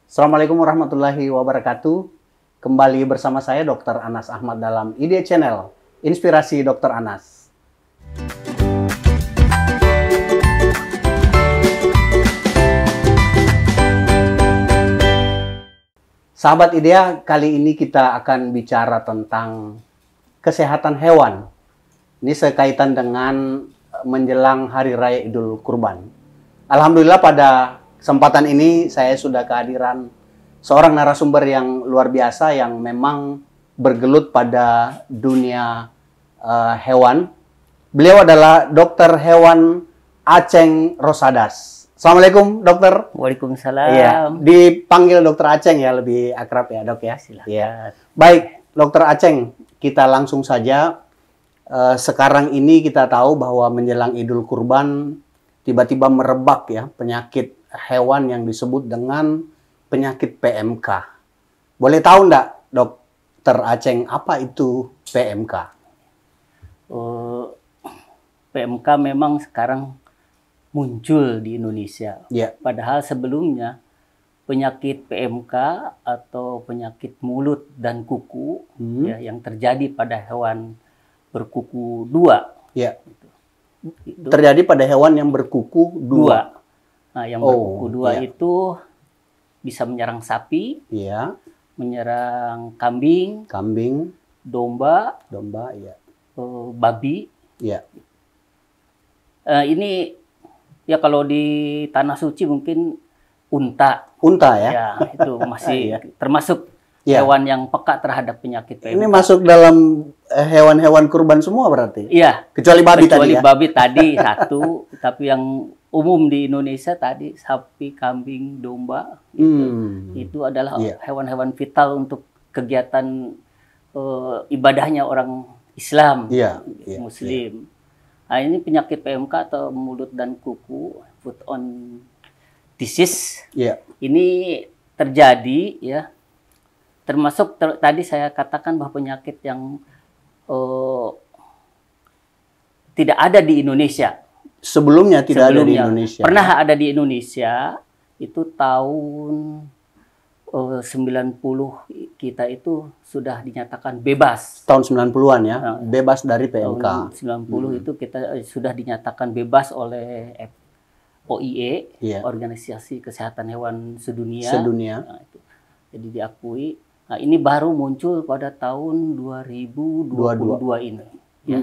Assalamualaikum warahmatullahi wabarakatuh. Kembali bersama saya Dr. Anas Ahmad dalam ID Channel Inspirasi Dr. Anas. Sahabat IDEA, kali ini kita akan bicara tentang kesehatan hewan. Ini sekaitan dengan menjelang Hari Raya Idul Kurban. Alhamdulillah pada kesempatan ini saya sudah kehadiran seorang narasumber yang luar biasa yang memang bergelut pada dunia hewan. Beliau adalah Dokter Hewan Aceng Rosadas. Assalamualaikum, dokter. Waalaikumsalam. Iya, dipanggil Dokter Aceng ya, lebih akrab ya, Dok ya. Silakan. Iya. Baik, Dokter Aceng, kita langsung saja. Sekarang ini kita tahu bahwa menjelang Idul Kurban tiba-tiba merebak ya penyakit hewan yang disebut dengan penyakit PMK. Boleh tahu enggak, Dokter Aceng, apa itu PMK? PMK memang sekarang muncul di Indonesia. Ya. Padahal sebelumnya penyakit PMK atau penyakit mulut dan kuku ya, yang terjadi pada hewan berkuku dua. Ya. Itu Terjadi pada hewan yang berkuku dua. Nah, yang berkuku dua ya. itu bisa menyerang sapi, Iya. menyerang kambing, Kambing, domba, ya. babi. Ya. Ini ya kalau di Tanah Suci mungkin unta. Unta ya. Ya, itu masih Iya. termasuk Ya. hewan yang peka terhadap penyakit PMK. Ini masuk dalam hewan-hewan kurban semua berarti? Iya. Kecuali babi Kecuali tadi ya? babi tadi satu, tapi yang umum di Indonesia tadi sapi, kambing, domba itu adalah Iya. hewan-hewan vital untuk kegiatan ibadahnya orang Islam, Iya, iya, Muslim. Nah, ini penyakit PMK atau mulut dan kuku, foot-on disease. Iya. Ini terjadi ya, termasuk tadi saya katakan bahwa penyakit yang tidak ada di Indonesia. Sebelumnya tidak ada di Indonesia. Pernah ada di Indonesia itu tahun 90 kita itu sudah dinyatakan bebas. Tahun 90-an ya, bebas dari PMK. Tahun 90 itu kita sudah dinyatakan bebas oleh OIE, Iya. Organisasi Kesehatan Hewan Sedunia. Nah, itu. Jadi diakui. Nah, ini baru muncul pada tahun 2022 ini. Ya.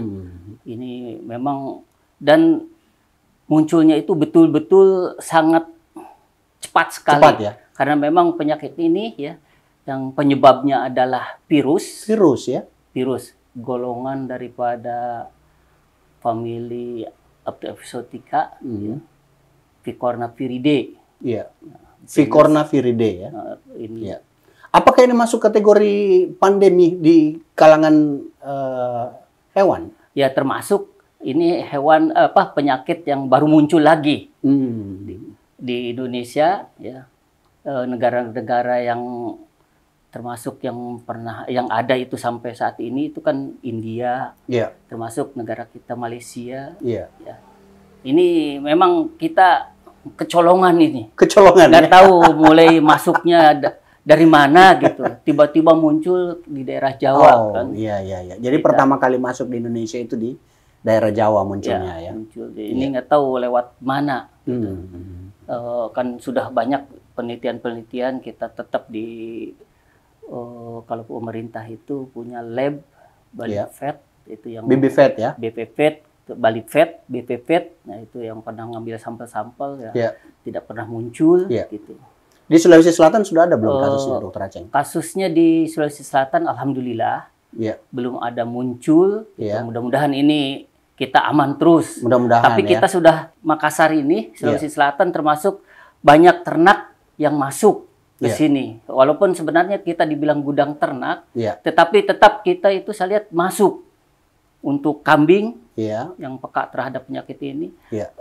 Ini memang, dan munculnya itu betul-betul sangat cepat sekali. Cepat ya? Karena memang penyakit ini ya, yang penyebabnya adalah virus. Virus ya? Virus golongan daripada famili Aptoepizootica, ya. Picornaviridae. Iya. Picornaviridae ya? Ini. Iya. Apakah ini masuk kategori pandemi di kalangan hewan? Ya, termasuk ini hewan penyakit yang baru muncul lagi di Indonesia ya. Negara-negara yang termasuk yang ada itu sampai saat ini itu kan India, termasuk negara kita Malaysia. Ya. Ini memang kita kecolongan ini. Kecolongan. Nggak tahu mulai masuknya dari mana gitu. Tiba-tiba muncul di daerah Jawa kan. Iya. Jadi pertama kali masuk di Indonesia itu di daerah Jawa munculnya ya. Muncul. Ini nggak tahu lewat mana. Gitu. Kan sudah banyak penelitian-penelitian, kita tetap di kalau pemerintah itu punya lab BPPET itu yang BPPET ya. BPPET, BPPET, BPPET. Nah, itu yang pernah ngambil sampel-sampel ya, tidak pernah muncul gitu. Di Sulawesi Selatan sudah ada belum kasusnya, Dokter Aceng? Kasusnya di Sulawesi Selatan alhamdulillah belum ada muncul. Gitu. Mudah-mudahan ini kita aman terus. Mudah-mudahan. Tapi kita sudah Makassar ini, Sulawesi Selatan termasuk banyak ternak yang masuk ke sini. Walaupun sebenarnya kita dibilang gudang ternak, tetapi tetap kita itu saya lihat masuk untuk kambing yang peka terhadap penyakit ini,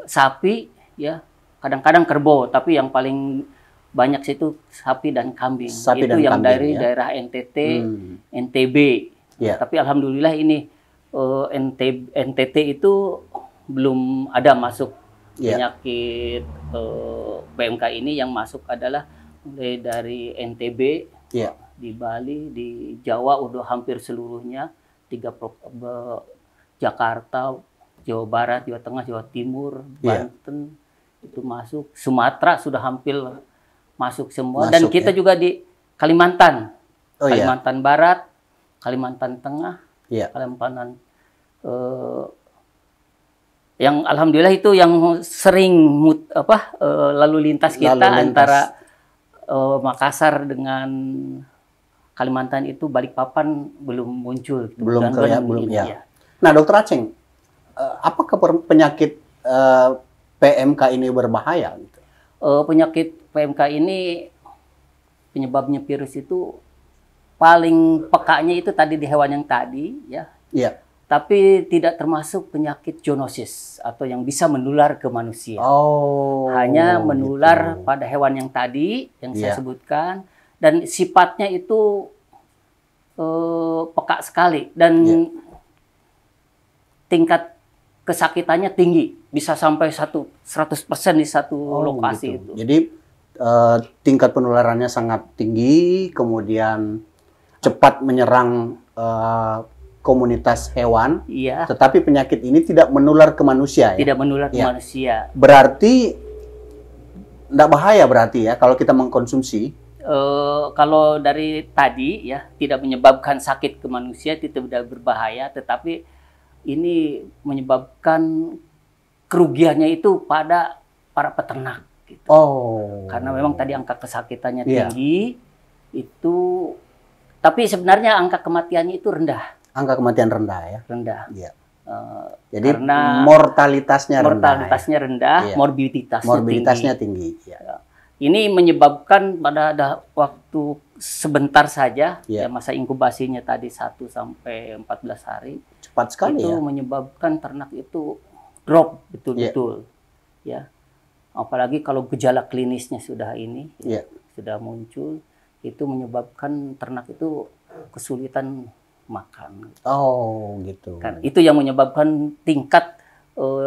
sapi ya, kadang-kadang kerbau, tapi yang paling banyak situ sapi dan kambing. Itu yang dari daerah NTT, NTB. Tapi alhamdulillah ini NTT itu belum ada masuk penyakit PMK ini. Yang masuk adalah mulai dari NTB, di Bali, di Jawa udah hampir seluruhnya, Jakarta, Jawa Barat, Jawa Tengah, Jawa Timur, Banten itu masuk, Sumatera sudah hampir masuk semua, dan kita juga di Kalimantan, Kalimantan Barat, Kalimantan Tengah, Kalimantan yang alhamdulillah itu yang sering lalu lintas kita antara Makassar dengan Kalimantan itu, Balikpapan belum muncul. Gitu. Belum ya. Nah, Dokter Aceng, apakah penyakit PMK ini berbahaya? Penyakit PMK ini penyebabnya virus itu paling pekanya itu tadi di hewan yang tadi, ya. Iya. Tapi tidak termasuk penyakit zoonosis atau yang bisa menular ke manusia. Hanya menular pada hewan yang tadi yang saya sebutkan, dan sifatnya itu peka sekali dan tingkat kesakitannya tinggi, bisa sampai 100% di satu lokasi itu. Jadi tingkat penularannya sangat tinggi, kemudian cepat menyerang komunitas hewan, tetapi penyakit ini tidak menular ke manusia. Tidak menular ke manusia. Berarti tidak bahaya berarti ya kalau kita mengkonsumsi. Kalau dari tadi ya tidak menyebabkan sakit ke manusia, tidak berbahaya, tetapi ini menyebabkan kerugiannya itu pada para peternak. Gitu. Karena memang tadi angka kesakitannya tinggi, itu, tapi sebenarnya angka kematiannya itu rendah. Angka kematian rendah ya? Rendah. Iya. Jadi karena mortalitasnya rendah, morbiditasnya tinggi. Ya. Ini menyebabkan pada ada waktu sebentar saja, ya masa inkubasinya tadi 1 sampai 14 hari. Cepat sekali itu menyebabkan ternak itu drop betul-betul. Ya. Apalagi kalau gejala klinisnya sudah sudah muncul, itu menyebabkan ternak itu kesulitan makan. Gitu. Kan itu yang menyebabkan tingkat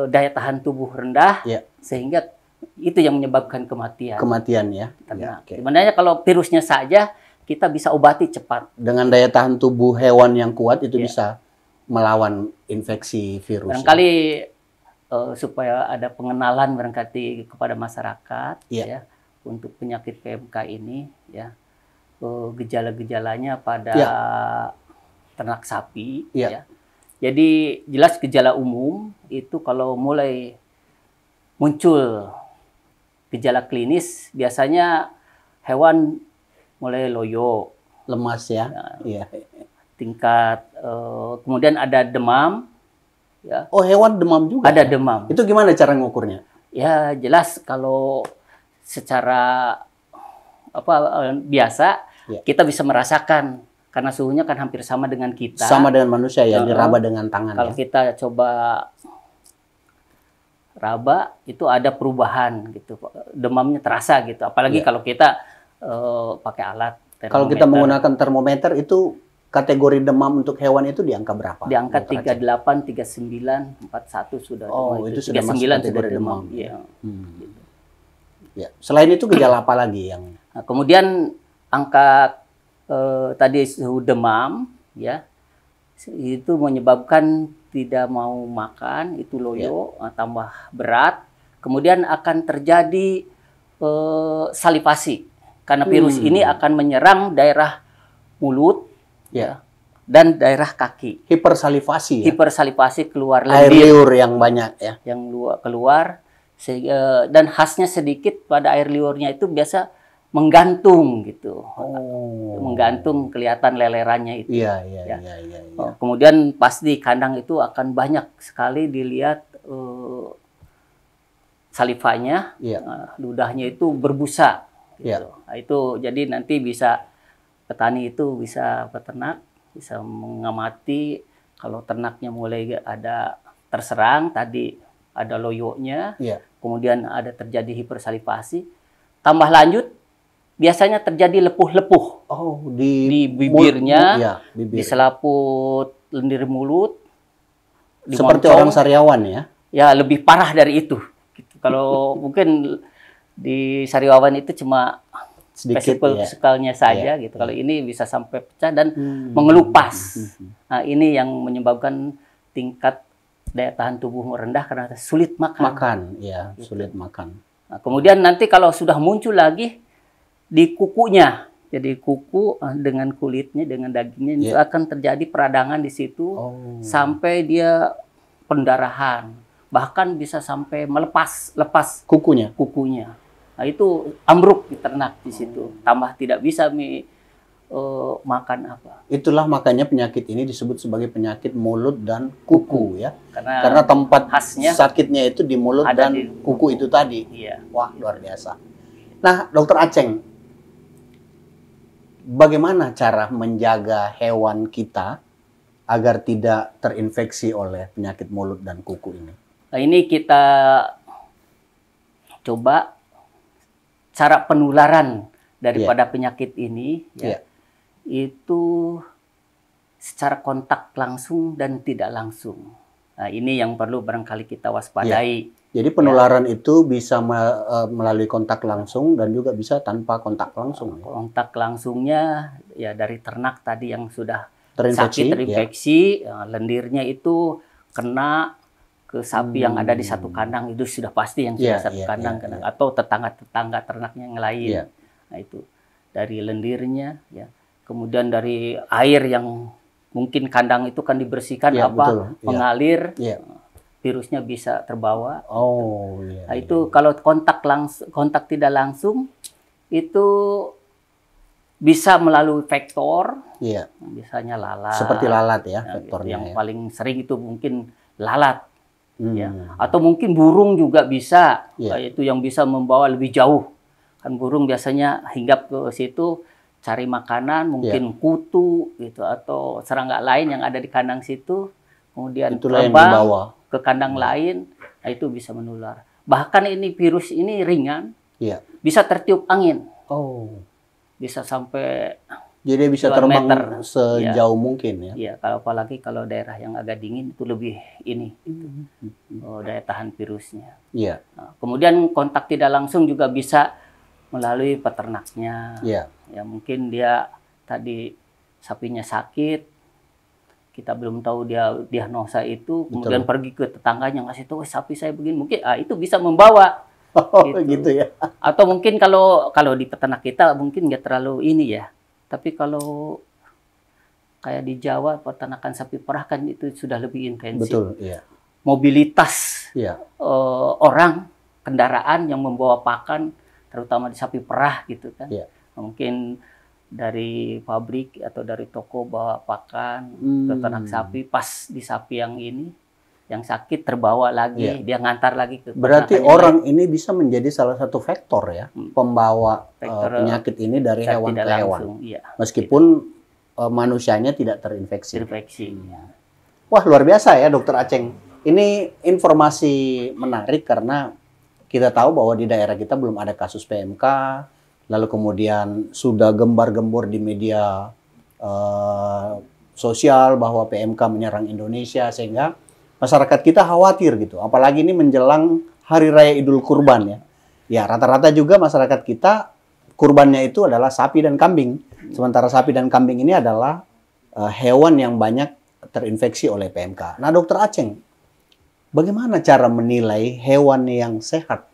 daya tahan tubuh rendah, sehingga itu yang menyebabkan kematian. Kematian ya. Sebenarnya kalau virusnya saja kita bisa obati cepat. Dengan daya tahan tubuh hewan yang kuat itu bisa melawan infeksi virus. Barangkali supaya ada pengenalan barangkali kepada masyarakat ya untuk penyakit PMK ini ya. Gejala-gejalanya pada ternak sapi ya. Jadi jelas gejala umum itu kalau mulai muncul gejala klinis biasanya hewan mulai loyo, lemas ya. Tingkat kemudian ada demam ya. Hewan demam juga. Ada demam. Itu gimana cara ngukurnya? Ya jelas kalau secara biasa kita bisa merasakan karena suhunya kan hampir sama dengan kita. Sama dengan manusia ya, diraba dengan tangan. Kalau kita coba raba itu ada perubahan gitu, demamnya terasa gitu. Apalagi kalau kita pakai alat termometer. Kalau kita menggunakan termometer itu kategori demam untuk hewan itu di angka berapa? Di angka 38, 39, 41 sudah. Itu sudah masuk kategori demam. Iya. Gitu. Ya. Selain itu gejala apa lagi yang? Nah, kemudian angka tadi suhu demam ya itu menyebabkan tidak mau makan, itu loyo, tambah berat, kemudian akan terjadi salivasi karena virus ini akan menyerang daerah mulut dan daerah kaki. Hipersalivasi. Hipersalivasi, keluar air liur yang banyak ya. Yang keluar dan khasnya sedikit pada air liurnya itu biasa menggantung gitu. Menggantung, kelihatan lelerannya itu. Iya. Kemudian pas di kandang itu akan banyak sekali dilihat salivanya, ludahnya itu berbusa gitu. Nah, itu jadi nanti bisa petani itu bisa peternak bisa mengamati kalau ternaknya mulai ada terserang tadi ada loyonya, kemudian ada terjadi hipersalivasi, tambah lanjut biasanya terjadi lepuh-lepuh di bibirnya, di selaput lendir mulut, di seperti moncong. Orang sariawan ya? Ya lebih parah dari itu. Gitu. Kalau mungkin di sariawan itu cuma sedikit vesikelnya saja gitu. Kalau ini bisa sampai pecah dan mengelupas. Nah, ini yang menyebabkan tingkat daya tahan tubuh rendah karena sulit makan. Ya, gitu. Sulit makan. Nah, kemudian nanti kalau sudah muncul lagi di kukunya, jadi kuku dengan kulitnya, dengan dagingnya itu akan terjadi peradangan di situ sampai dia pendarahan, bahkan bisa sampai lepas kukunya. Nah, itu ambruk di ternak di situ, tambah tidak bisa makan apa. Itulah makanya penyakit ini disebut sebagai penyakit mulut dan kuku ya. Karena tempat khasnya sakitnya itu di mulut dan kuku itu tadi. Iya. Wah, luar biasa. Nah, Dokter Aceng, bagaimana cara menjaga hewan kita agar tidak terinfeksi oleh penyakit mulut dan kuku ini? Nah, ini kita coba cara penularan daripada penyakit ini itu secara kontak langsung dan tidak langsung. Nah, ini yang perlu barangkali kita waspadai. Jadi penularan itu bisa melalui kontak langsung dan juga bisa tanpa kontak langsung. Kontak langsungnya ya dari ternak tadi yang sudah terinfeksi, lendirnya itu kena ke sapi yang ada di satu kandang, itu sudah pasti yang sudah satu kandang, atau tetangga ternaknya yang lain. Nah, itu dari lendirnya ya. Kemudian dari air yang mungkin kandang itu kan dibersihkan mengalir, virusnya bisa terbawa. Nah, itu kalau kontak tidak langsung itu bisa melalui vektor, biasanya lalat. Seperti lalat ya, vektornya. Yang paling sering itu mungkin lalat, atau mungkin burung juga bisa, itu yang bisa membawa lebih jauh. Kan burung biasanya hinggap ke situ cari makanan, mungkin kutu gitu atau serangga lain yang ada di kandang situ, kemudian terbang ke kandang lain, nah itu bisa menular. Bahkan ini virus ini ringan, bisa tertiup angin. Bisa sampai jadi bisa terbang meter sejauh mungkin ya. Iya, kalau apalagi kalau daerah yang agak dingin itu lebih ini daya tahan virusnya. Nah, kemudian kontak tidak langsung juga bisa melalui peternaknya. Ya mungkin dia tadi sapinya sakit, kita belum tahu dia diagnosa itu, kemudian pergi ke tetangganya ngasih tahu sapi saya begini, mungkin itu bisa membawa. Gitu ya. Atau mungkin kalau di peternak kita mungkin nggak terlalu ini ya. Tapi kalau kayak di Jawa peternakan sapi perah kan itu sudah lebih intensif. Betul, iya. Mobilitas orang, kendaraan yang membawa pakan, terutama di sapi perah gitu kan. Mungkin dari pabrik atau dari toko bawa pakan ke ternak sapi, pas di sapi yang ini yang sakit terbawa lagi, dia ngantar lagi ke. Berarti orang ini bisa menjadi salah satu vektor ya, pembawa penyakit ini dari hewan ke hewan. Meskipun manusianya tidak terinfeksi. Wah, luar biasa ya Dokter Aceng. Ini informasi menarik karena kita tahu bahwa di daerah kita belum ada kasus PMK, lalu kemudian sudah gembar-gembor di media sosial bahwa PMK menyerang Indonesia, sehingga masyarakat kita khawatir gitu. Apalagi ini menjelang Hari Raya Idul Kurban ya. Ya, rata-rata juga masyarakat kita kurbannya itu adalah sapi dan kambing. Sementara sapi dan kambing ini adalah hewan yang banyak terinfeksi oleh PMK. Nah, Dokter Aceng, bagaimana cara menilai hewan yang sehat,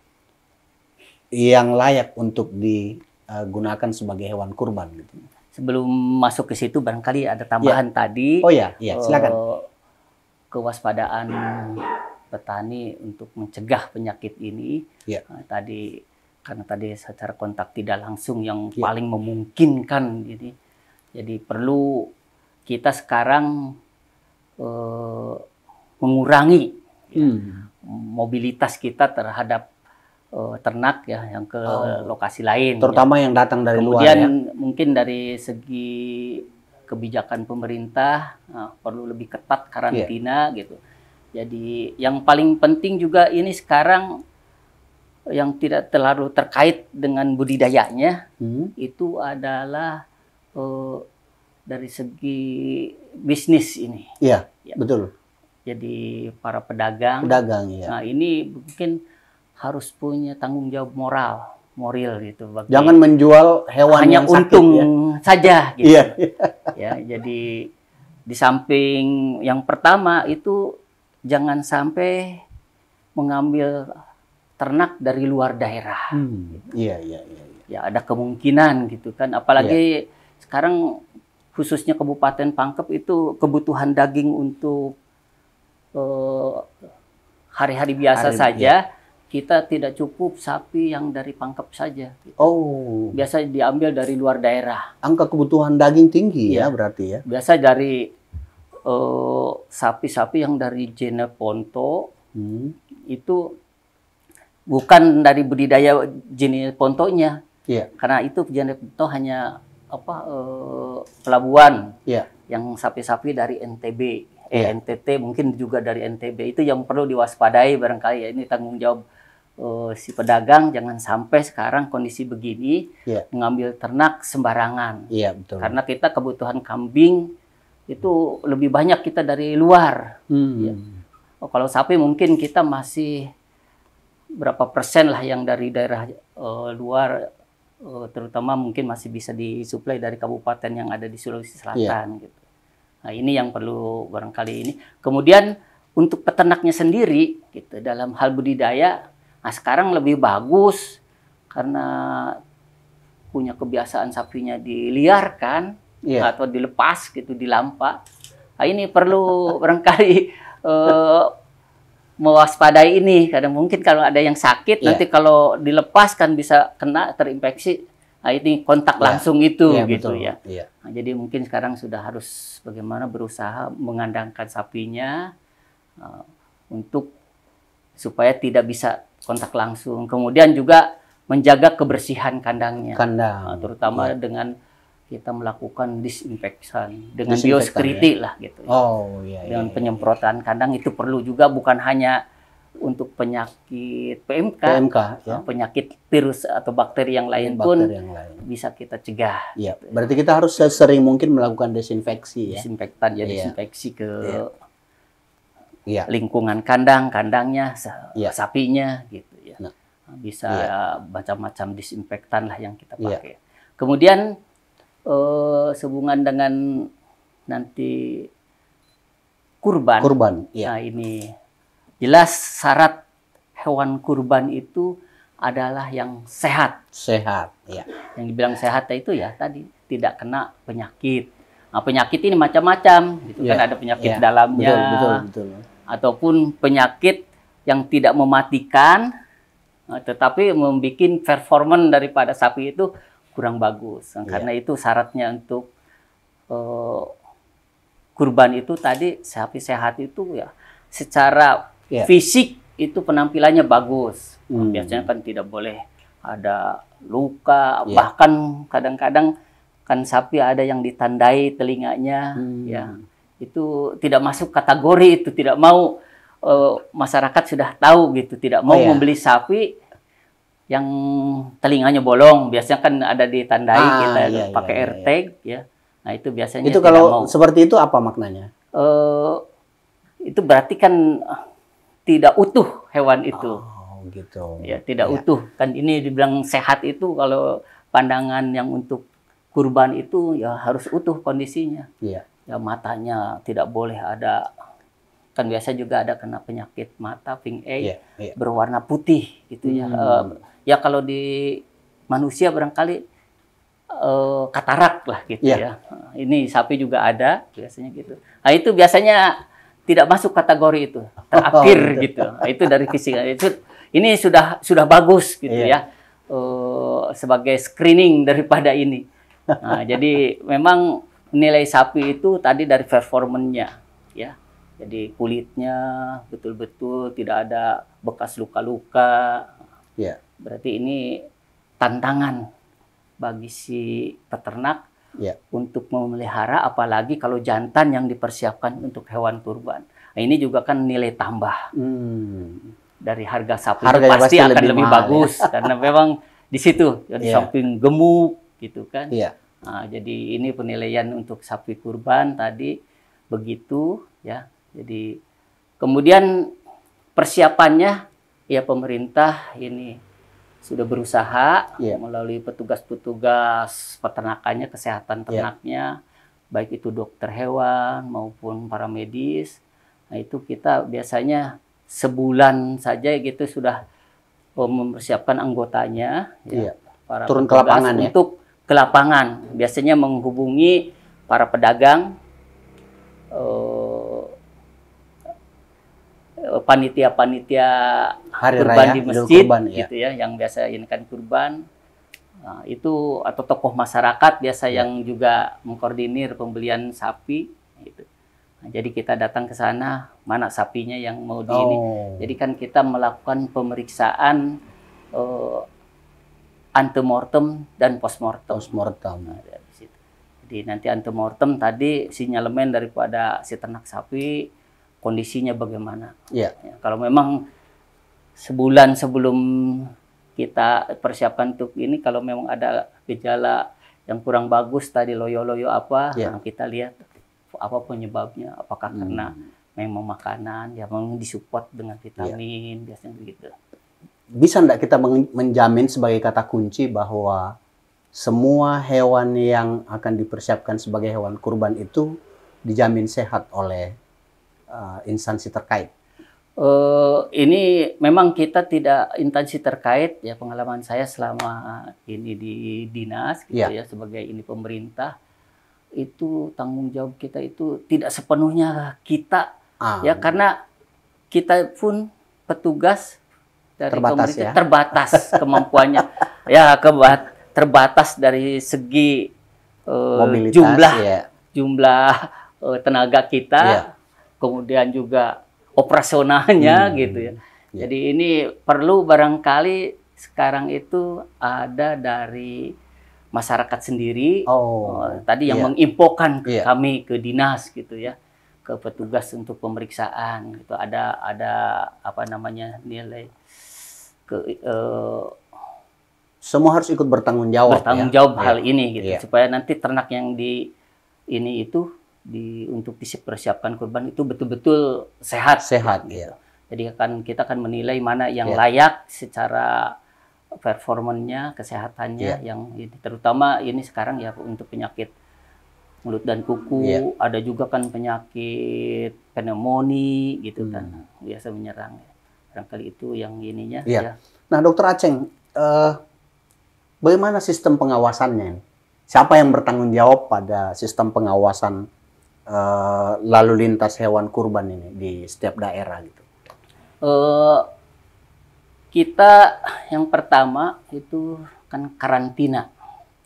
yang layak untuk digunakan sebagai hewan kurban gitu? Sebelum masuk ke situ barangkali ada tambahan tadi. Oh ya, silakan. Kewaspadaan petani untuk mencegah penyakit ini. Karena tadi secara kontak tidak langsung yang paling memungkinkan ini. Jadi perlu kita sekarang mengurangi mobilitas kita terhadap ternak ya yang ke lokasi lain, terutama yang datang dari luar. Kemudian mungkin dari segi kebijakan pemerintah perlu lebih ketat karantina gitu. Jadi yang paling penting juga ini sekarang yang tidak terlalu terkait dengan budidayanya itu adalah dari segi bisnis ini. Iya, betul. Jadi para pedagang, ya. Nah ini mungkin harus punya tanggung jawab moral. moral gitu. Jangan menjual hewan hanya yang sakit, untung ya? saja gitu. Iya. Ya, jadi di samping yang pertama itu jangan sampai mengambil ternak dari luar daerah. Iya. Ya, ada kemungkinan gitu kan. Apalagi sekarang khususnya Kabupaten Pangkep itu kebutuhan daging untuk hari-hari biasa saja, kita tidak cukup sapi yang dari Pangkep saja. Gitu. Oh. Biasa diambil dari luar daerah. Angka kebutuhan daging tinggi ya berarti ya? Biasa dari sapi-sapi yang dari Jeneponto, itu bukan dari budidaya Jenepontonya. Karena itu Jeneponto hanya pelabuhan. Yang sapi-sapi dari NTB. NTT mungkin juga dari NTB, itu yang perlu diwaspadai barangkali ya. Ini tanggung jawab si pedagang, jangan sampai sekarang kondisi begini mengambil ternak sembarangan. Betul. Karena kita kebutuhan kambing itu lebih banyak kita dari luar. Kalau sapi mungkin kita masih berapa persen lah yang dari daerah luar, terutama mungkin masih bisa disuplai dari kabupaten yang ada di Sulawesi Selatan gitu. Nah, ini yang perlu barangkali ini. Kemudian untuk peternaknya sendiri, gitu, dalam hal budidaya, nah sekarang lebih bagus karena punya kebiasaan sapinya diliarkan atau dilepas gitu di lampa. Nah, ini perlu barangkali mewaspadai ini. Kadang mungkin kalau ada yang sakit nanti kalau dilepaskan bisa kena terinfeksi. Nah, ini kontak langsung itu gitu ya. Nah, jadi mungkin sekarang sudah harus bagaimana berusaha mengandangkan sapinya untuk supaya tidak bisa kontak langsung. Kemudian juga menjaga kebersihan kandangnya. Terutama dengan kita melakukan disinfektan dengan biosecurity lah gitu. Dengan penyemprotan kandang itu perlu juga, bukan hanya untuk penyakit PMK, penyakit virus atau bakteri yang lain bisa kita cegah. Gitu. Berarti kita harus sering mungkin melakukan desinfeksi ya. Disinfektan ya, disinfeksi ke lingkungan kandangnya, sapinya gitu ya. Bisa macam-macam disinfektan lah yang kita pakai. Kemudian sehubungan dengan nanti kurban. Nah, ini jelas syarat hewan kurban itu adalah yang sehat. Yang dibilang sehat itu ya tadi tidak kena penyakit. Nah, penyakit ini macam-macam, gitu kan, ada penyakit dalamnya, betul. Ataupun penyakit yang tidak mematikan, tetapi membuat performan daripada sapi itu kurang bagus. Nah, karena itu syaratnya untuk kurban itu tadi sapi sehat itu ya secara fisik itu penampilannya bagus. Biasanya kan tidak boleh ada luka, bahkan kadang-kadang kan sapi ada yang ditandai telinganya, itu tidak masuk kategori itu, tidak mau masyarakat sudah tahu gitu, tidak mau membeli sapi yang telinganya bolong. Biasanya kan ada ditandai, kita pakai AirTag ya. Nah, itu biasanya itu kalau seperti itu apa maknanya? Itu berarti kan tidak utuh hewan itu. Gitu. Ya, tidak utuh. Kan ini dibilang sehat itu kalau pandangan yang untuk kurban itu ya harus utuh kondisinya. Ya, matanya tidak boleh ada, kan biasa juga ada kena penyakit mata pink eye berwarna putih gitu ya. Ya kalau di manusia barangkali katarak lah gitu ya. Ini sapi juga ada biasanya gitu. Nah, itu biasanya tidak masuk kategori itu, terakhir gitu. Nah, itu dari fisik itu, ini sudah bagus gitu ya, sebagai screening daripada ini. Nah, jadi memang nilai sapi itu tadi dari performanya ya. Jadi kulitnya betul-betul tidak ada bekas luka-luka. Berarti ini tantangan bagi si peternak untuk memelihara, apalagi kalau jantan yang dipersiapkan untuk hewan kurban. Nah, ini juga kan nilai tambah dari harga sapi, pasti akan lebih bagus karena memang di situ di samping gemuk gitu kan. Nah, jadi ini penilaian untuk sapi kurban tadi begitu ya. Jadi kemudian persiapannya ya pemerintah ini sudah berusaha melalui petugas-petugas peternakannya, kesehatan ternaknya, baik itu dokter hewan maupun para medis. Nah, itu kita biasanya sebulan saja gitu sudah mempersiapkan anggotanya, para turun ke lapangan untuk ke lapangan. Biasanya menghubungi para pedagang, panitia-panitia kurban di masjid, gitu ya, yang biasa ini kan kurban. Nah, itu atau tokoh masyarakat biasa yang juga mengkoordinir pembelian sapi, gitu. Nah, jadi kita datang ke sana, mana sapinya yang mau di ini. Jadi kan kita melakukan pemeriksaan antemortem dan postmortem. Nah, dari situ. Jadi nanti antemortem tadi sinyalemen daripada si ternak sapi, kondisinya bagaimana. Ya, kalau memang sebulan sebelum kita persiapkan untuk ini, kalau memang ada gejala yang kurang bagus tadi, loyo-loyo apa, nah kita lihat apa penyebabnya, apakah karena memang makanan, ya memang disupport dengan vitamin, biasanya begitu. Bisa enggak kita menjamin sebagai kata kunci bahwa semua hewan yang akan dipersiapkan sebagai hewan kurban itu dijamin sehat oleh instansi terkait? Ini memang kita tidak instansi terkait, ya pengalaman saya selama ini di dinas gitu ya, sebagai ini pemerintah, itu tanggung jawab kita itu tidak sepenuhnya kita, ya karena kita pun petugas dari pemerintah terbatas kemampuannya, ya terbatas dari segi jumlah tenaga kita, kemudian juga operasionalnya gitu ya. Jadi ini perlu barangkali sekarang itu ada dari masyarakat sendiri, tadi yang menginfokan kami ke dinas gitu ya, ke petugas untuk pemeriksaan gitu. Ada apa namanya nilai semua harus ikut bertanggung jawab. Bertanggung jawab hal ini gitu, supaya nanti ternak yang di ini itu untuk dipersiapkan kurban itu betul-betul sehat. Gitu. Jadi kita akan menilai mana yang layak secara performanya, kesehatannya, yang ini, terutama ini sekarang ya untuk penyakit mulut dan kuku, ada juga kan penyakit pneumonia gitu kan, biasa menyerang. Barangkali itu yang ininya. Nah, Dokter Aceng, bagaimana sistem pengawasannya? Siapa yang bertanggung jawab pada sistem pengawasan lalu lintas hewan kurban ini di setiap daerah gitu? Kita yang pertama itu kan karantina.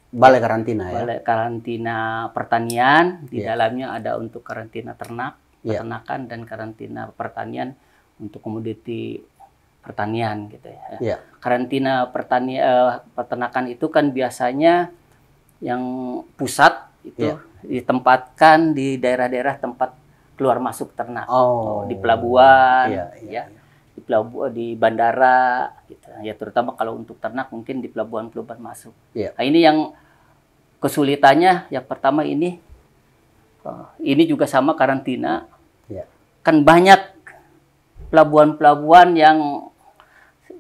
Balai karantina ya? Balai karantina pertanian, di dalamnya ada untuk karantina ternak, peternakan, dan karantina pertanian untuk komoditi pertanian gitu ya. Karantina peternakan itu kan biasanya yang pusat itu ditempatkan di daerah-daerah tempat keluar masuk ternak, di pelabuhan, di pelabuhan, di bandara, gitu. Ya terutama kalau untuk ternak mungkin di pelabuhan-pelabuhan masuk. Nah, ini yang kesulitannya, yang pertama ini juga sama karantina, kan banyak pelabuhan-pelabuhan yang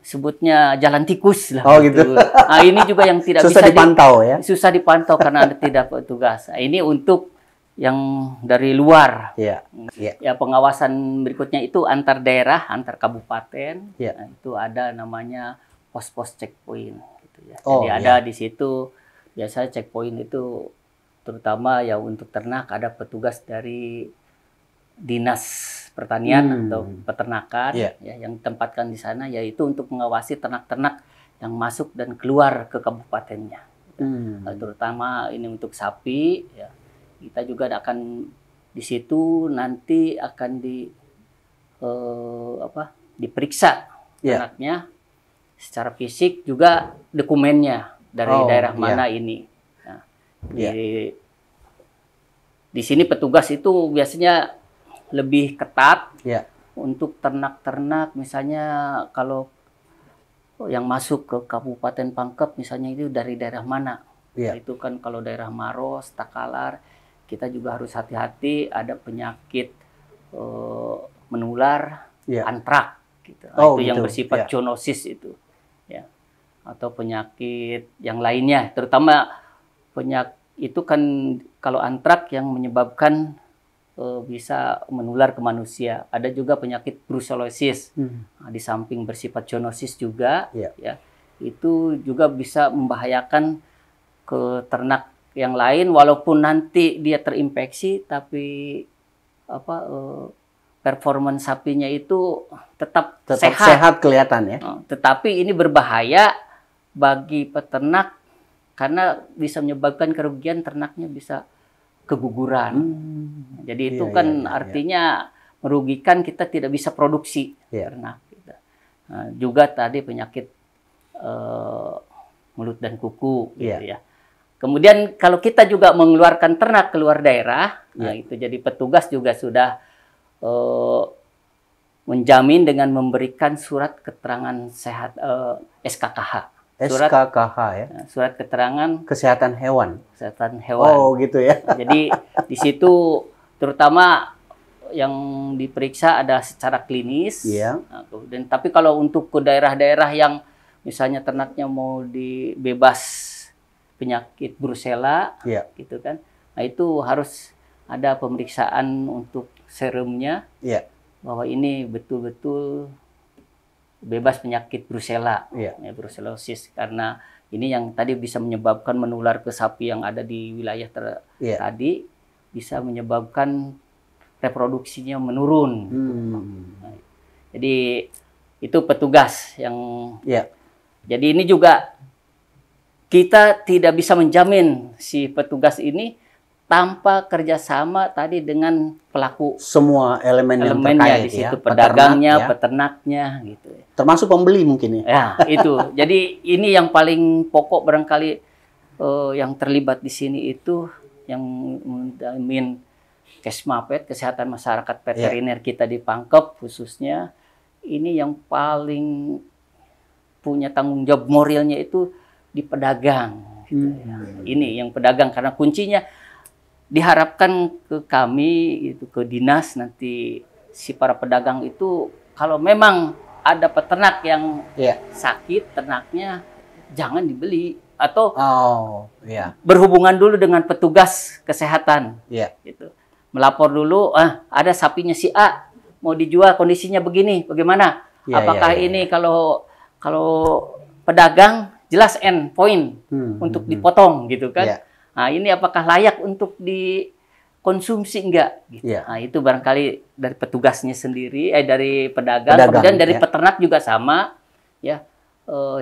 sebutnya jalan tikus lah. Gitu. Nah, ini juga yang tidak susah bisa dipantau ya. Susah dipantau karena ada tidak petugas. Nah, ini untuk yang dari luar. Ya pengawasan berikutnya itu antar daerah, antar kabupaten. Nah, itu ada namanya pos-pos checkpoint gitu ya. Jadi ada di situ biasanya checkpoint itu terutama ya untuk ternak ada petugas dari dinas pertanian atau peternakan yang ditempatkan di sana, yaitu untuk mengawasi ternak-ternak yang masuk dan keluar ke kabupatennya. Terutama ini untuk sapi, ya, kita juga akan di situ nanti akan diperiksa ternaknya secara fisik, juga dokumennya dari daerah mana ini. Nah, di sini petugas itu biasanya lebih ketat untuk ternak-ternak, misalnya kalau yang masuk ke Kabupaten Pangkep misalnya itu dari daerah mana. Nah, itu kan kalau daerah Maros, Takalar, kita juga harus hati-hati, ada penyakit menular, antrak gitu. Nah, itu yang bersifat zoonosis itu. Ya. atau penyakit yang lainnya, terutama penyakit itu kan kalau antrak yang menyebabkan bisa menular ke manusia. Ada juga penyakit brucellosis. Nah, di samping bersifat zoonosis juga, ya, itu juga bisa membahayakan ke ternak yang lain. Walaupun nanti dia terinfeksi, tapi performance sapinya itu tetap sehat kelihatan ya. Tetapi ini berbahaya bagi peternak karena bisa menyebabkan kerugian, ternaknya bisa keguguran. Jadi itu kan artinya merugikan, kita tidak bisa produksi ternak. Gitu. Nah, juga tadi penyakit mulut dan kuku, gitu ya. Kemudian kalau kita juga mengeluarkan ternak keluar daerah, nah itu jadi petugas juga sudah menjamin dengan memberikan surat keterangan sehat SKKH. SKKH ya. Surat keterangan kesehatan hewan. Kesehatan hewan. Oh, gitu ya. Jadi di situ terutama yang diperiksa ada secara klinis. Nah, dan tapi kalau untuk ke daerah-daerah yang misalnya ternaknya mau dibebas penyakit Brucella, gitu kan. Nah, itu harus ada pemeriksaan untuk serumnya. Bahwa ini betul-betul bebas penyakit Brucella, brucellosis, karena ini yang tadi bisa menyebabkan menular ke sapi yang ada di wilayah tadi, bisa menyebabkan reproduksinya menurun. Nah, jadi itu petugas yang, jadi ini juga kita tidak bisa menjamin si petugas ini tanpa kerjasama tadi dengan pelaku, semua elemennya di situ, pedagangnya, peternaknya, gitu. Termasuk pembeli mungkin ya. Ya, itu. Jadi ini yang paling pokok barangkali yang terlibat di sini itu yang menjamin Kesmapet, kesehatan masyarakat veteriner kita di Pangkep khususnya, ini yang paling punya tanggung jawab moralnya itu di pedagang. Gitu ya. Ini yang pedagang, karena kuncinya diharapkan ke kami, itu ke dinas nanti si para pedagang itu kalau memang ada peternak yang sakit ternaknya jangan dibeli atau berhubungan dulu dengan petugas kesehatan, gitu. Melapor dulu, ada sapinya si A mau dijual kondisinya begini, bagaimana? Apakah ini kalau pedagang jelas end point untuk dipotong, gitu kan? Nah, ini apakah layak untuk dikonsumsi enggak? Gitu. Nah, itu barangkali dari petugasnya sendiri, dari pedagang, kemudian dari peternak juga sama, ya.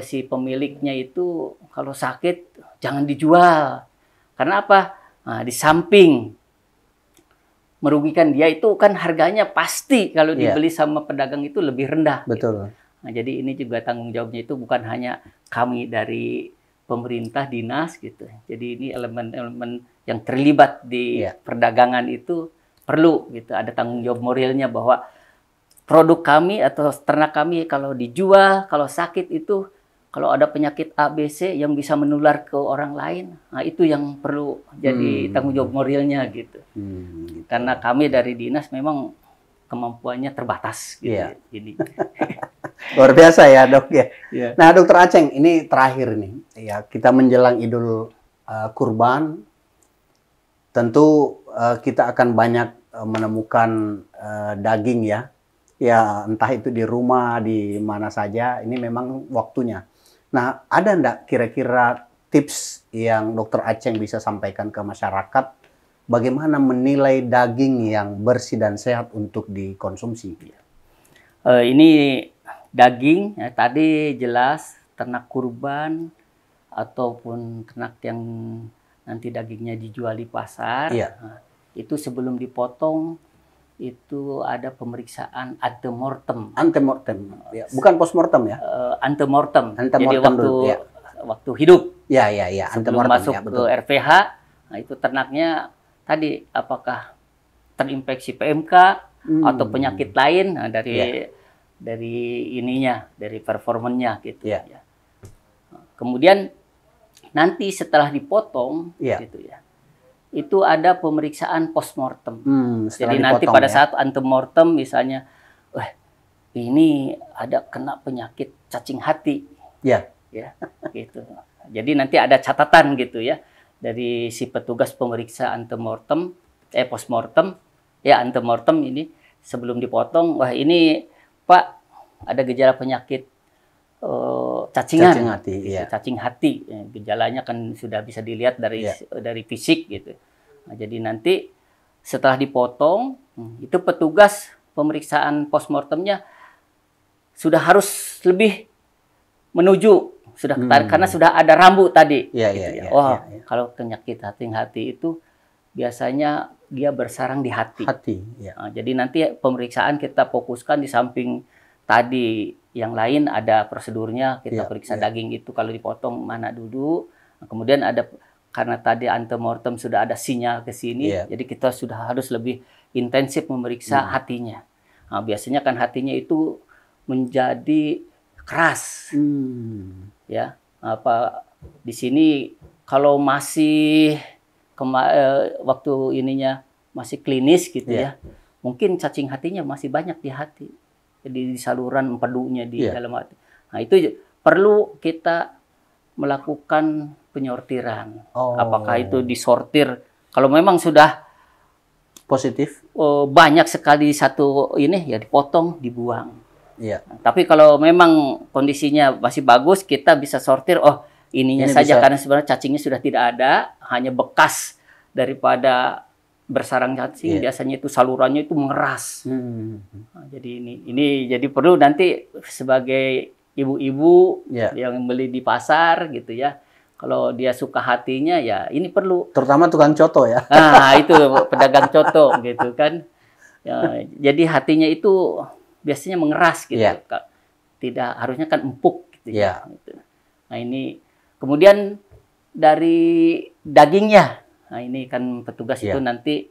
Si pemiliknya itu kalau sakit jangan dijual. Karena apa? Nah, di samping merugikan dia, itu kan harganya pasti kalau dibeli sama pedagang itu lebih rendah. Betul. Gitu. Nah, jadi ini juga tanggung jawabnya itu bukan hanya kami dari pemerintah, dinas, gitu. Jadi ini elemen-elemen yang terlibat di perdagangan itu perlu, gitu. Ada tanggung jawab moralnya bahwa produk kami atau ternak kami kalau dijual, kalau sakit itu, kalau ada penyakit ABC yang bisa menular ke orang lain, nah itu yang perlu jadi tanggung jawab moralnya, gitu. Karena kami dari dinas memang kemampuannya terbatas, gitu. Jadi luar biasa ya, Dok ya. Nah, Dokter Aceng, ini terakhir nih. Ya, kita menjelang Idul Kurban, tentu kita akan banyak menemukan daging ya. Ya, entah itu di rumah, di mana saja, ini memang waktunya. Nah, ada enggak kira-kira tips yang Dokter Aceng bisa sampaikan ke masyarakat bagaimana menilai daging yang bersih dan sehat untuk dikonsumsi? Ini daging, ya, tadi jelas ternak kurban ataupun ternak yang nanti dagingnya dijual di pasar, nah, itu sebelum dipotong itu ada pemeriksaan antemortem. Antemortem, ya. Bukan postmortem ya? Antemortem. Jadi waktu hidup. Sebelum masuk ke RPH, nah itu ternaknya tadi apakah terinfeksi PMK atau penyakit lain, nah, dari ininya, dari performanya, gitu. Kemudian nanti setelah dipotong, gitu ya, itu ada pemeriksaan postmortem. Jadi nanti pada saat antemortem misalnya, ini ada kena penyakit cacing hati, ya, gitu. Jadi nanti ada catatan gitu ya dari si petugas pemeriksa antemortem, postmortem, ya antemortem ini sebelum dipotong, wah ini Pak ada gejala penyakit cacingan, cacing hati, gitu, ya. cacing hati. Gejalanya kan sudah bisa dilihat dari fisik gitu. Nah, jadi nanti setelah dipotong, itu petugas pemeriksaan postmortemnya sudah harus lebih menuju sudah karena sudah ada rambu tadi. Kalau penyakit cacing hati itu biasanya dia bersarang di hati. Nah, jadi nanti pemeriksaan kita fokuskan di samping tadi yang lain ada prosedurnya kita periksa daging itu kalau dipotong mana dulu. Nah, kemudian ada karena tadi antemortem sudah ada sinyal ke sini, jadi kita sudah harus lebih intensif memeriksa hatinya. Nah, biasanya kan hatinya itu menjadi keras, ya. Apa di sini kalau masih waktu ininya masih klinis gitu ya, mungkin cacing hatinya masih banyak di hati, jadi di saluran empedunya di dalam hati. Nah itu perlu kita melakukan penyortiran. Apakah itu disortir? Kalau memang sudah positif, banyak sekali satu ini ya dipotong, dibuang. Tapi kalau memang kondisinya masih bagus, kita bisa sortir. Ininya saja karena sebenarnya cacingnya sudah tidak ada, hanya bekas daripada bersarang cacing. Biasanya itu salurannya itu mengeras. Nah, jadi ini jadi perlu nanti sebagai ibu-ibu yang beli di pasar gitu ya. Kalau dia suka hatinya ya ini perlu. Terutama tukang coto ya. Nah itu pedagang coto gitu kan. Ya, jadi hatinya itu biasanya mengeras gitu. Tidak harusnya kan empuk gitu ya. Gitu. Nah ini kemudian dari dagingnya. Nah ini kan petugas itu nanti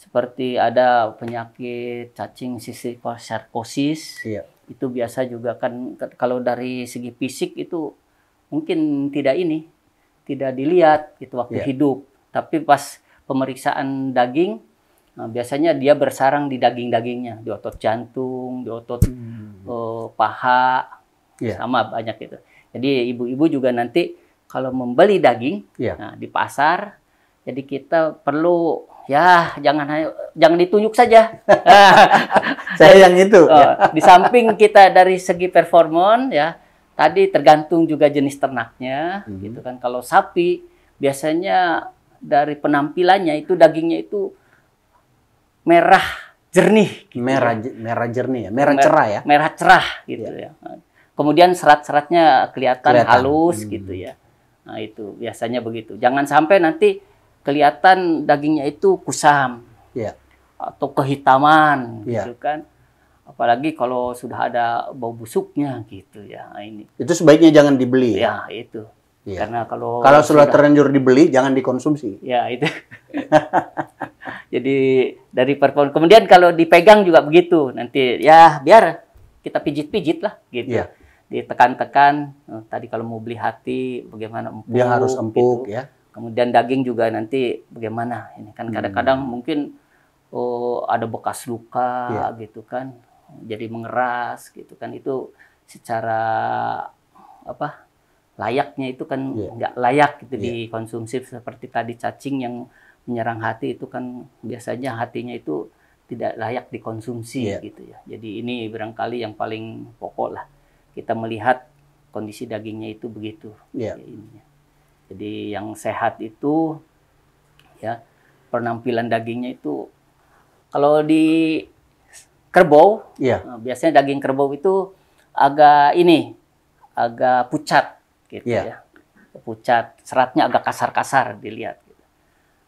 seperti ada penyakit cacing sarkosis. Itu biasa juga kan kalau dari segi fisik itu mungkin tidak dilihat gitu waktu hidup. Tapi pas pemeriksaan daging, nah, biasanya dia bersarang di daging-dagingnya, di otot jantung, di otot paha, sama banyak itu. Jadi ibu-ibu juga nanti kalau membeli daging nah, di pasar, jadi kita perlu jangan ditunjuk saja. Saya yang itu. Di samping kita dari segi performon ya, tadi tergantung juga jenis ternaknya, gitu kan. Kalau sapi biasanya dari penampilannya itu dagingnya itu merah jernih, gitu merah jernih ya, merah cerah ya, merah cerah gitu ya. Kemudian serat-seratnya kelihatan halus gitu ya. Nah itu biasanya begitu. Jangan sampai nanti kelihatan dagingnya itu kusam atau kehitaman gitu kan. Apalagi kalau sudah ada bau busuknya gitu ya. Nah, ini. Itu sebaiknya jangan dibeli. Ya itu. Karena kalau sudah terlanjur dibeli jangan dikonsumsi. Ya itu. Jadi dari perform. Kemudian kalau dipegang juga begitu. Nanti ya biar kita pijit-pijit lah gitu. Ditekan-tekan. Tadi kalau mau beli hati bagaimana empuk. Dia harus empuk gitu. ya. Kemudian daging juga nanti bagaimana. Ini kan kadang-kadang mungkin ada bekas luka gitu kan. Jadi mengeras gitu kan. Itu secara layaknya itu kan nggak layak gitu dikonsumsi. Seperti tadi cacing yang menyerang hati itu kan biasanya hatinya itu tidak layak dikonsumsi gitu ya. Jadi ini barangkali yang paling pokok lah. Kita melihat kondisi dagingnya itu begitu. Jadi yang sehat itu ya penampilan dagingnya itu kalau di kerbau, biasanya daging kerbau itu agak pucat gitu ya. Pucat, seratnya agak kasar-kasar dilihat gitu.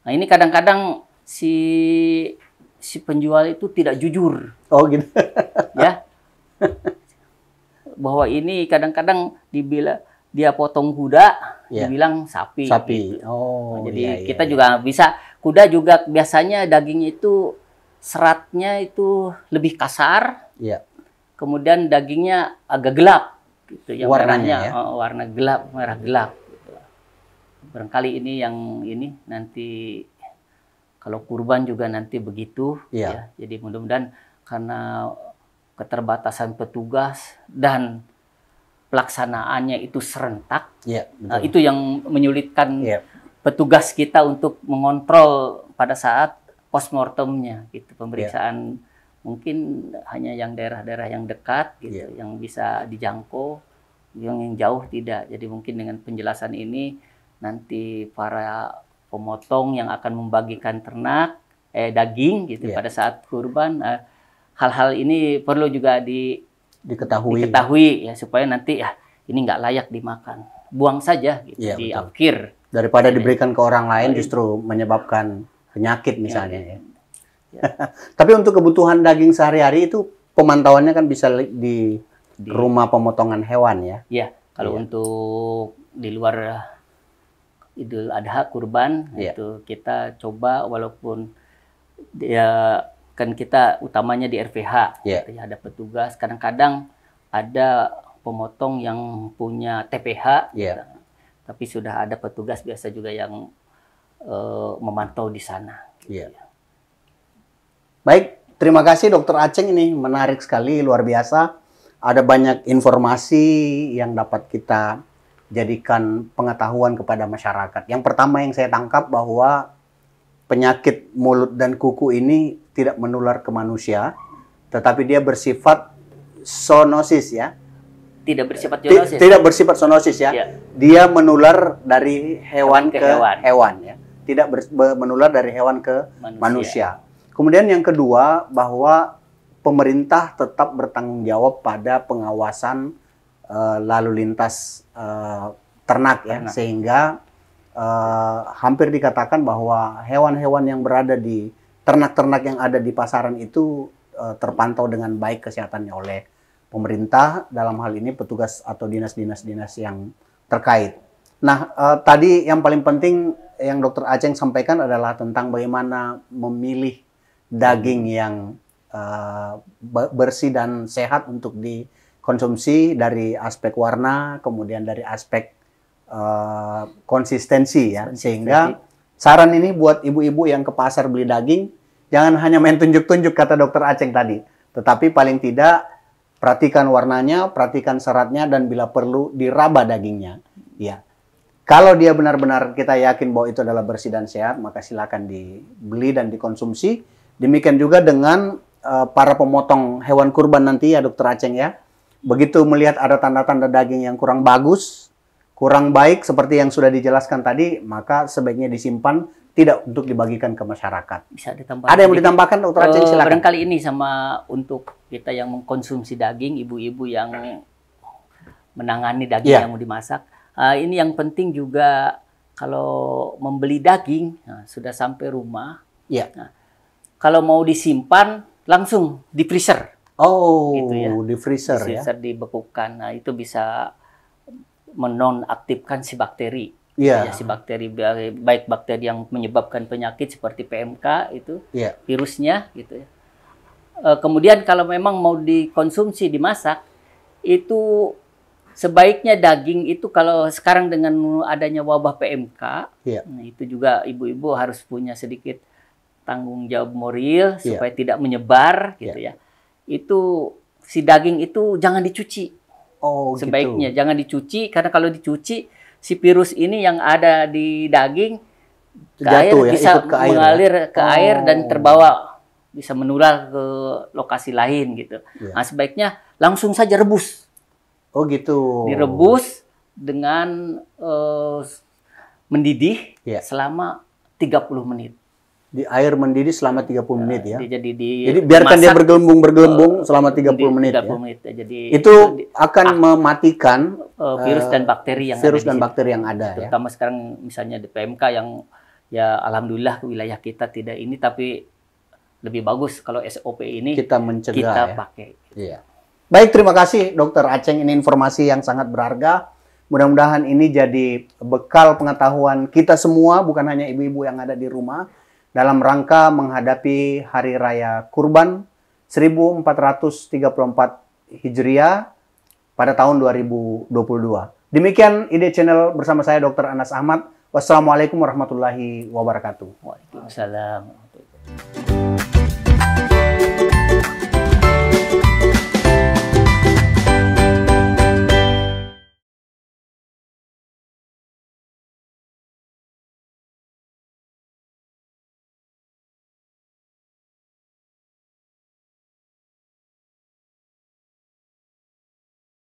Nah, ini kadang-kadang si penjual itu tidak jujur. Oh gitu. Ya. Bahwa ini kadang-kadang dibilang dia potong kuda, dibilang sapi. Gitu. Jadi kita juga bisa, kuda juga biasanya dagingnya itu seratnya itu lebih kasar. Kemudian dagingnya agak gelap gitu. Yang warnanya warna gelap, merah gelap gitu. Barangkali ini yang nanti kalau kurban juga nanti begitu ya. Jadi mudah-mudahan karena keterbatasan petugas dan pelaksanaannya itu serentak. Betul. Itu yang menyulitkan Iya. petugas kita untuk mengontrol pada saat postmortemnya gitu, pemeriksaan mungkin hanya yang daerah-daerah yang dekat gitu, yang bisa dijangkau, yang jauh tidak. Jadi mungkin dengan penjelasan ini nanti para pemotong yang akan membagikan ternak daging gitu pada saat kurban, hal-hal ini perlu juga diketahui ya, supaya nanti ini nggak layak dimakan, buang saja gitu, diakhir daripada diberikan ke orang lain justru menyebabkan penyakit misalnya. Tapi untuk kebutuhan daging sehari-hari itu pemantauannya kan bisa di rumah pemotongan hewan ya. Iya, kalau untuk di luar Idul Adha kurban itu kita coba, walaupun dia kan kita utamanya di RPH, ada petugas, kadang-kadang ada pemotong yang punya TPH, tapi sudah ada petugas biasa juga yang memantau di sana. Baik, terima kasih Dokter Aceng, ini menarik sekali, luar biasa. Ada banyak informasi yang dapat kita jadikan pengetahuan kepada masyarakat. Yang pertama yang saya tangkap bahwa penyakit mulut dan kuku ini tidak menular ke manusia, tetapi dia bersifat zoonosis ya. Tidak bersifat zoonosis. Tidak bersifat zoonosis ya. Dia menular dari hewan ke hewan ya. Tidak menular dari hewan ke manusia. Kemudian yang kedua, bahwa pemerintah tetap bertanggung jawab pada pengawasan lalu lintas ternak ya, sehingga hampir dikatakan bahwa hewan-hewan yang berada di ternak-ternak yang ada di pasaran itu terpantau dengan baik kesehatannya oleh pemerintah, dalam hal ini petugas atau dinas-dinas yang terkait. Nah, tadi yang paling penting yang Dokter Aceng sampaikan adalah tentang bagaimana memilih daging yang bersih dan sehat untuk dikonsumsi dari aspek warna, kemudian dari aspek konsistensi ya. Sehingga saran ini buat ibu-ibu yang ke pasar beli daging, jangan hanya main tunjuk-tunjuk kata Dokter Aceng tadi, tetapi paling tidak perhatikan warnanya, perhatikan seratnya, dan bila perlu diraba dagingnya. Ya. Kalau dia benar-benar kita yakin bahwa itu adalah bersih dan sehat, maka silakan dibeli dan dikonsumsi. Demikian juga dengan para pemotong hewan kurban nanti ya Dokter Aceng ya. Begitu melihat ada tanda-tanda daging yang kurang bagus, kurang baik seperti yang sudah dijelaskan tadi, maka sebaiknya disimpan, tidak untuk dibagikan ke masyarakat. Bisa ditambahkan. Ada yang mau ditambahkan Dokter Aceng, silakan. Barangkali ini sama untuk kita yang mengkonsumsi daging, ibu-ibu yang menangani daging yang mau dimasak. Ini yang penting juga kalau membeli daging, sudah sampai rumah, kalau mau disimpan langsung di freezer. Oh, gitu ya. Di freezer ya. Dibekukan. Nah, itu bisa menonaktifkan si bakteri. Si bakteri, baik bakteri yang menyebabkan penyakit seperti PMK itu, virusnya gitu ya. Kemudian kalau memang mau dikonsumsi, dimasak, itu sebaiknya daging itu kalau sekarang dengan adanya wabah PMK, nah itu juga ibu-ibu harus punya sedikit tanggung jawab moral supaya tidak menyebar gitu ya. Itu si daging itu jangan dicuci. Oh, sebaiknya jangan dicuci, karena kalau dicuci si virus ini yang ada di daging ke air bisa mengalir ke air dan terbawa, bisa menular ke lokasi lain gitu. Nah, sebaiknya langsung saja rebus. Oh gitu. Direbus dengan mendidih selama 30 menit. Di air mendidih selama 30 menit ya. Jadi biarkan dia bergelembung selama 30 menit. 30 menit ya. Jadi itu akan mematikan virus dan bakteri yang ada ya. Terutama sekarang misalnya di PMK yang ya alhamdulillah wilayah kita tidak ini, tapi lebih bagus kalau SOP ini kita mencegah, kita pakai. Iya. Baik, terima kasih Dokter Aceng, ini informasi yang sangat berharga. Mudah-mudahan ini jadi bekal pengetahuan kita semua, bukan hanya ibu-ibu yang ada di rumah, dalam rangka menghadapi Hari Raya Kurban 1434 Hijriah pada tahun 2022. Demikian ID Channel bersama saya Dr. Anas Ahmad. Wassalamualaikum warahmatullahi wabarakatuh. Waalaikumsalam.